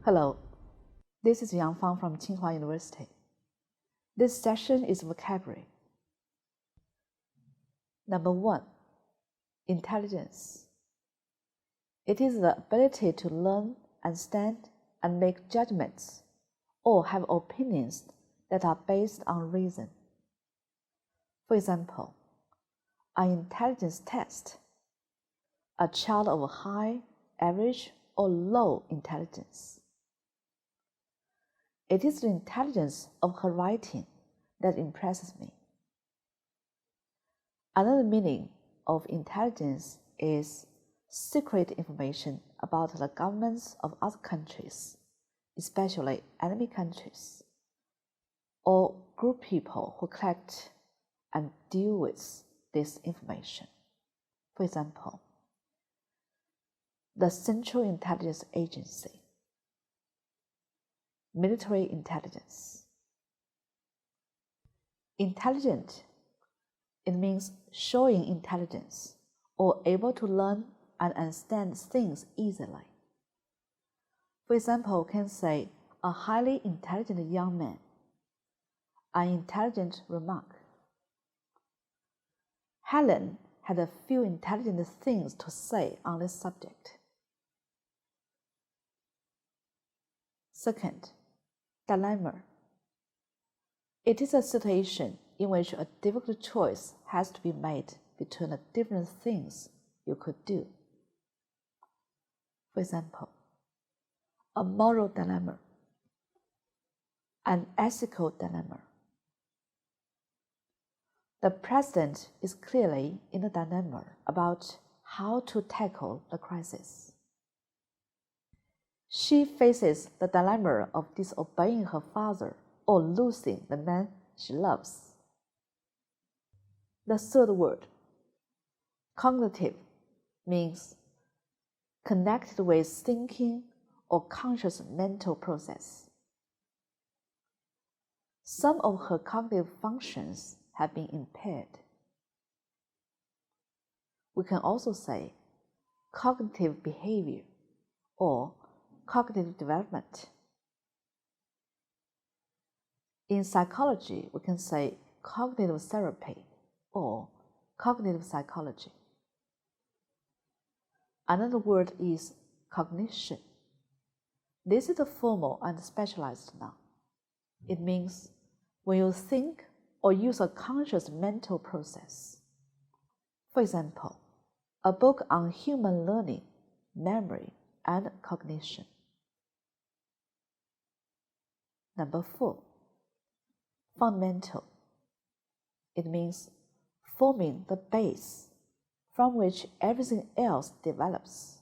Hello, this is Yang Fang from Tsinghua University. This session is vocabulary. Number 1. Intelligence. It is the ability to learn, understand, and make judgments, or have opinions that are based on reason. For example, an intelligence test, a child of high, average, or low intelligence. It is the intelligence of her writing that impresses me. Another meaning of intelligence is secret information about the governments of other countries, especially enemy countries, or group people who collect and deal with this information. For example, the Central Intelligence Agency, military intelligence. Intelligent, it means showing intelligence or able to learn and understand things easily. For example, we can say a highly intelligent young man, an intelligent remark. Helen had a few intelligent things to say on this subject. Second, dilemma. It is a situation in which a difficult choice has to be made between the different things you could do. For example, a moral dilemma, an ethical dilemma. The president is clearly in a dilemma about how to tackle the crisis. She faces the dilemma of disobeying her father or losing the man she loves. The third word, cognitive, means connected with thinking or conscious mental process. Some of her cognitive functions have been impaired. We can also say cognitive behavior or cognitive development. In psychology, we can say cognitive therapy or cognitive psychology. Another word is cognition. This is a formal and specialized noun. It means when you think or use a conscious mental process. For example, a book on human learning, memory, and cognition. Number 4, fundamental. It means forming the base from which everything else develops.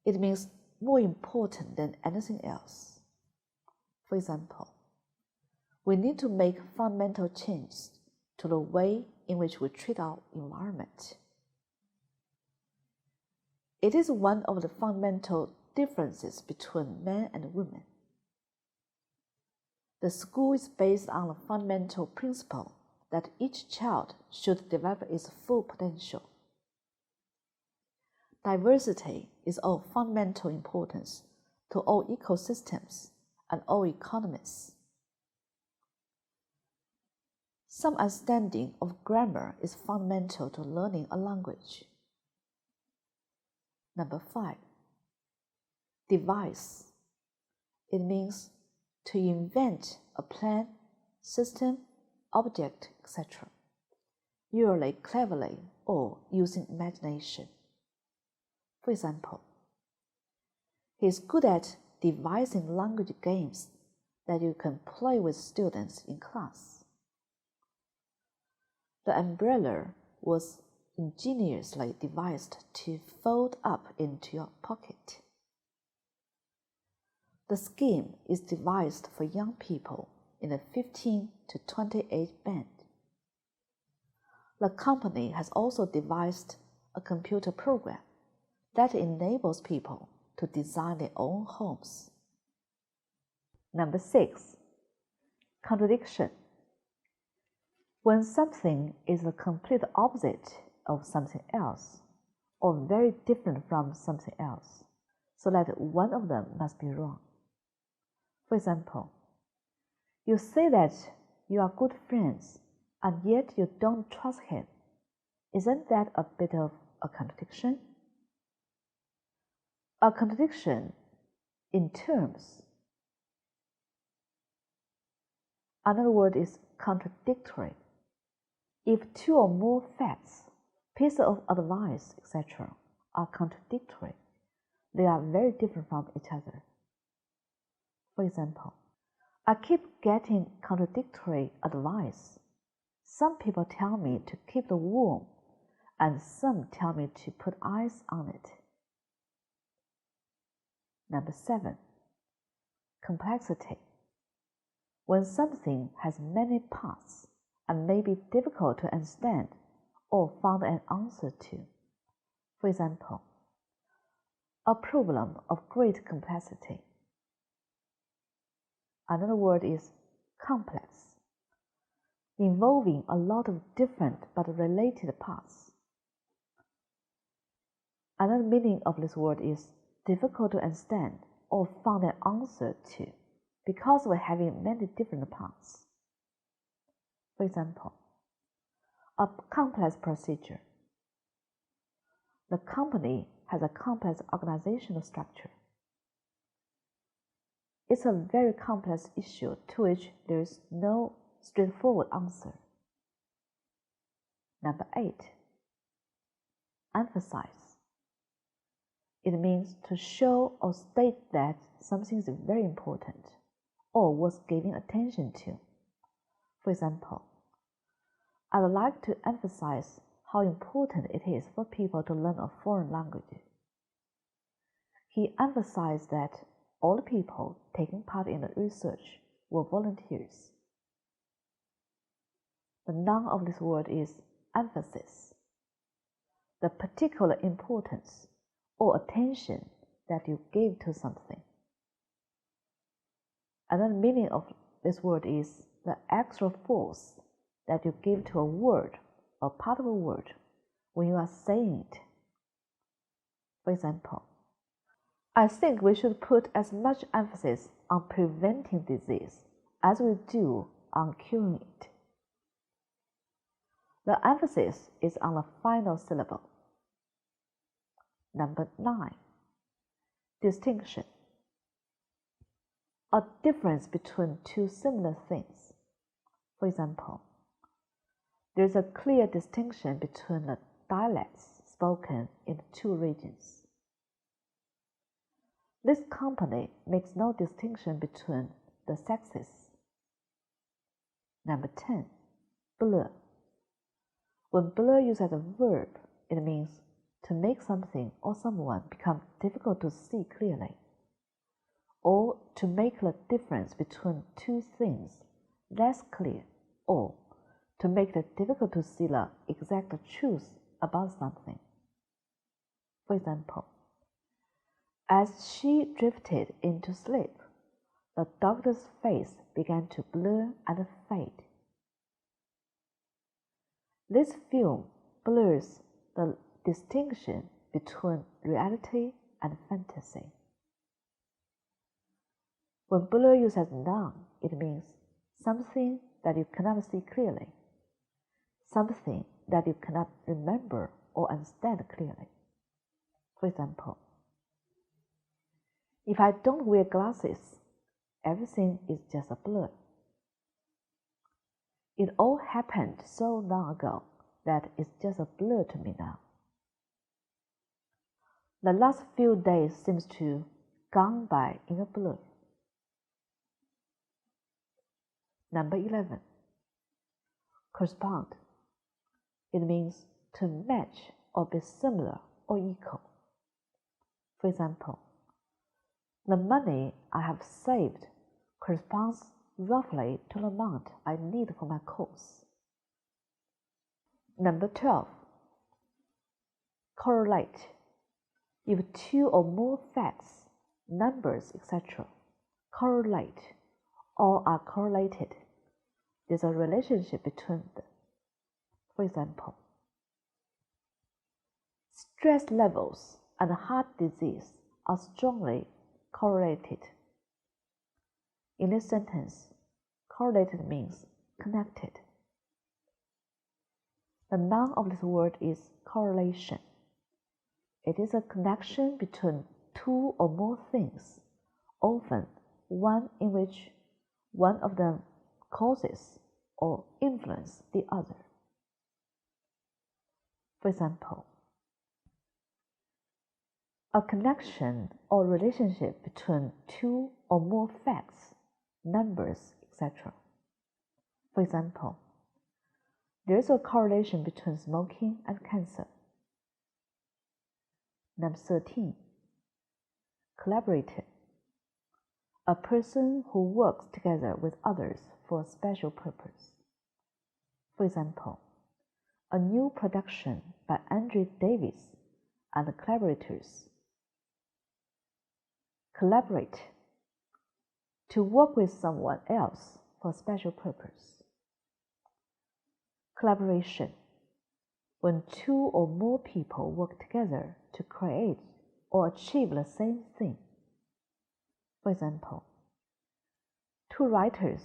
It means more important than anything else. For example, we need to make fundamental changes to the way in which we treat our environment. It is one of the fundamental differences between men and women. The school is based on the fundamental principle that each child should develop its full potential. Diversity is of fundamental importance to all ecosystems and all economies. Some understanding of grammar is fundamental to learning a language. Number 5, devise. It means to invent a plan, system, object, etc., usually cleverly or using imagination. For example, he is good at devising language games that you can play with students in class. The umbrella was ingeniously devised to fold up into your pocket. The scheme is devised for young people in the 15 to 28 band. The company has also devised a computer program that enables people to design their own homes. Number 6, contradiction. When something is the complete opposite of something else, or very different from something else, so that one of them must be wrong. For example, you say that you are good friends, and yet you don't trust him. Isn't that a bit of a contradiction? A contradiction in terms. Another word is contradictory. If two or more facts, pieces of advice, etc., are contradictory, they are very different from each other. For example, I keep getting contradictory advice. Some people tell me to keep the warm, and some tell me to put ice on it. Number 7, complexity. When something has many parts and may be difficult to understand or find an answer to. For example, a problem of great complexity. Another word is complex, involving a lot of different but related parts. Another meaning of this word is difficult to understand or find an answer to, because of having many different parts. For example, a complex procedure. The company has a complex organizational structure. It's a very complex issue to which there is no straightforward answer. Number 8, emphasize. It means to show or state that something is very important or worth giving attention to. For example, I'd like to emphasize how important it is for people to learn a foreign language. He emphasized that all people taking part in the research were volunteers. The noun of this word is emphasis, the particular importance or attention that you give to something. Another meaning of this word is the extra force that you give to a word or part of a word when you are saying it. For example, I think we should put as much emphasis on preventing disease as we do on curing it. The emphasis is on the final syllable. Number 9, distinction. A difference between two similar things. For example, there is a clear distinction between the dialects spoken in the two regions. This company makes no distinction between the sexes. Number 10, blur. When blur used as a verb, it means to make something or someone become difficult to see clearly, or to make the difference between two things less clear, or to make it difficult to see the exact truth about something. For example, as she drifted into sleep, the doctor's face began to blur and fade. This film blurs the distinction between reality and fantasy. When blur used as noun, it means something that you cannot see clearly, something that you cannot remember or understand clearly. For example, if I don't wear glasses, everything is just a blur. It all happened so long ago that it's just a blur to me now. The last few days seems to gone by in a blur. Number 11, correspond. It means to match or be similar or equal. For example, the money I have saved corresponds roughly to the amount I need for my course. Number 12, correlate. If two or more facts, numbers, etc. correlate or are correlated, there's a relationship between them. For example, stress levels and heart disease are strongly correlated. In this sentence, correlated means connected. The noun of this word is correlation. It is a connection between two or more things, often one in which one of them causes or influences the other. For example, a connection or relationship between two or more facts, numbers, etc. For example, there is a correlation between smoking and cancer. Number 13, collaborated. A person who works together with others for a special purpose. For example, a new production by Andrew Davis and collaborators. Collaborate. To work with someone else for a special purpose. Collaboration. When two or more people work together to create or achieve the same thing. For example, two writers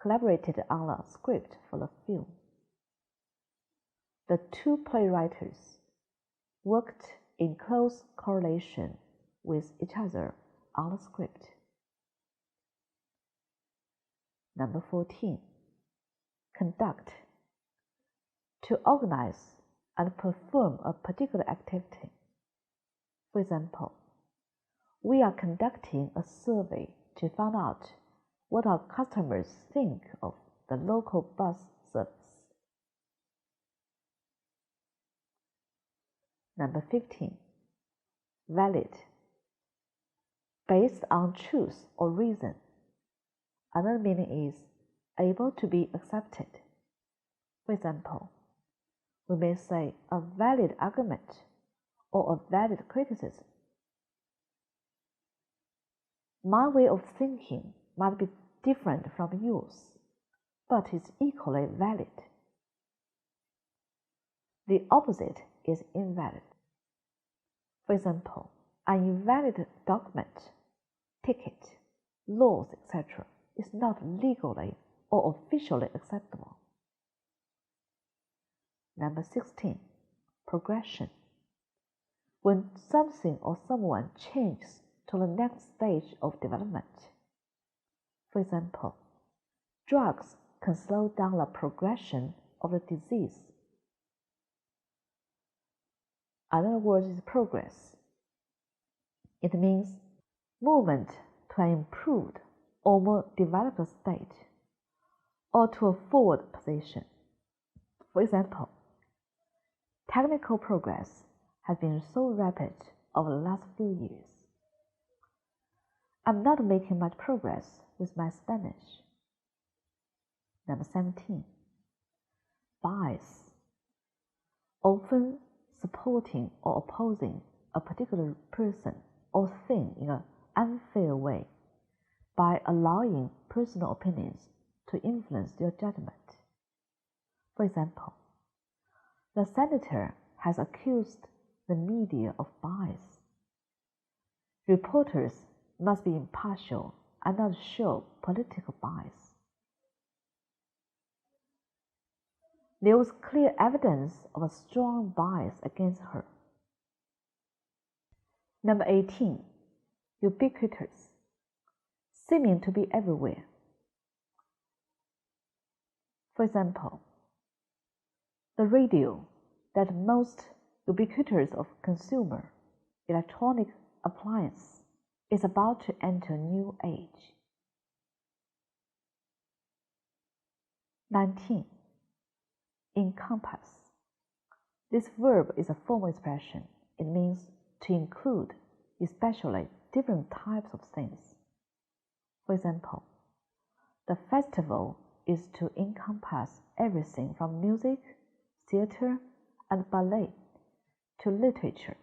collaborated on a script for the film. The two playwrights worked in close correlation with each other on the script. Number 14, conduct. To organize and perform a particular activity. For example, we are conducting a survey to find out what our customers think of the local bus service. Number 15, valid. Based on truth or reason. Another meaning is able to be accepted. For example, we may say a valid argument or a valid criticism. My way of thinking might be different from yours, but it's equally valid. The opposite is invalid. For example, an invalid document, ticket, laws, etc. is not legally or officially acceptable. Number 16, progression. When something or someone changes to the next stage of development. For example, drugs can slow down the progression of the disease. Another word is progress. It means movement to an improved or more developed state, or to a forward position. For example, technical progress has been so rapid over the last few years. I'm not making much progress with my Spanish. Number 17, bias. Often supporting or opposing a particular person or thing in an unfair way by allowing personal opinions to influence your judgment. For example, the senator has accused the media of bias. Reporters must be impartial and not show political bias. There was clear evidence of a strong bias against her. Number 18, ubiquitous. Seeming to be everywhere. For example, the radio, that most ubiquitous of consumer electronic appliance, is about to enter a new age. 19, encompass. This verb is a formal expression. It means to include, especially different types of things. For example, the festival is to encompass everything from music, theater, and ballet to literature,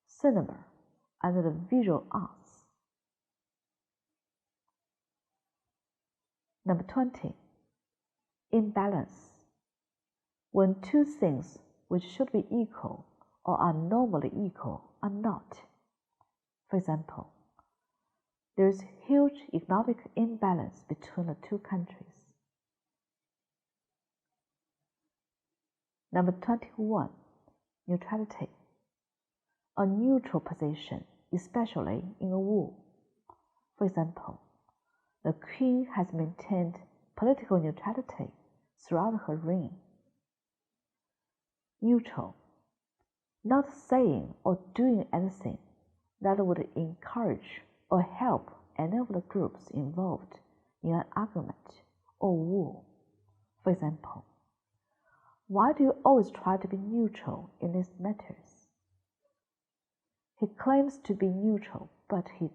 cinema, and the visual arts. Number 20, imbalance. When two things which should be equal or are normally equal are not. For example, there is huge economic imbalance between the two countries. Number 21, neutrality. A neutral position, especially in a war. For example, the Queen has maintained political neutrality throughout her reign. Neutral, not saying or doing anything that would encourage or help any of the groups involved in an argument or war. For example, why do you always try to be neutral in these matters? He claims to be neutral, but he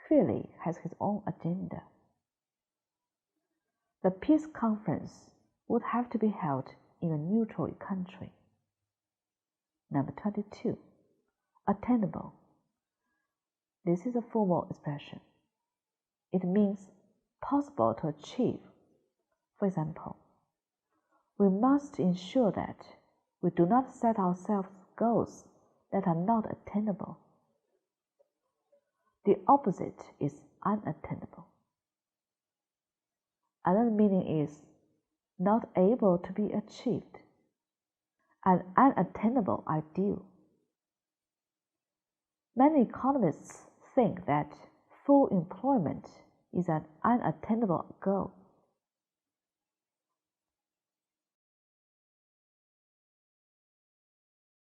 clearly has his own agenda. The peace conference would have to be held in a neutral country. Number 22, attainable. This is a formal expression. It means possible to achieve. For example, we must ensure that we do not set ourselves goals that are not attainable. The opposite is unattainable. Another meaning is not able to be achieved, an unattainable ideal. Many economists think that full employment is an unattainable goal.